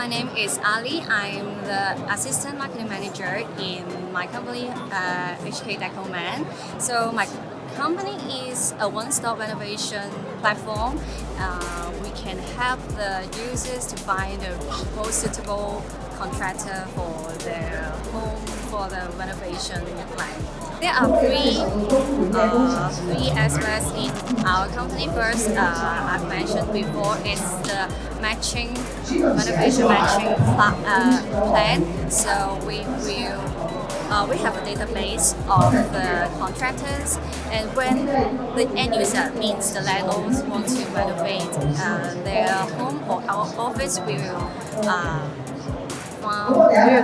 My name is Ali. I'm the assistant marketing manager in my company, HK Decoman. So my company is a one-stop renovation platform. We can help the users to find the most suitable contractor for their home for the renovation plan. There are three aspects in our company. First, I've mentioned before, it's the renovation matching plan. So we have a database of the contractors, and when the end user means the landlords want to renovate their home or our office, we will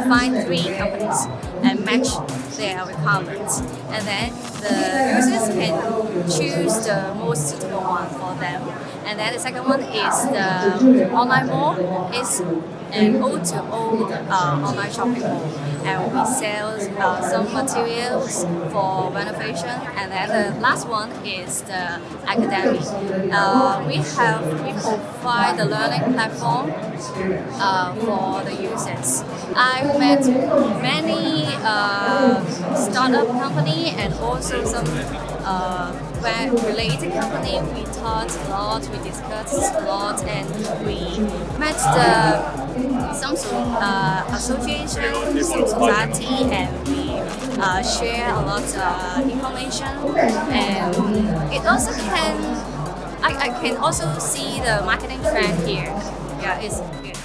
find three companies and match their requirements, and then the users can choose the most suitable one for them. And then the second one is the online mall. It's an O2O online shopping mall, and we sell some materials for renovation. And then the last one is the academy. We provide the learning platform for the users. I've met many startup company and also some related company. We talked a lot, we discussed a lot, and we met some associations, some society, and we share a lot of information. And it also I can also see the marketing trend here. Yeah, it's good.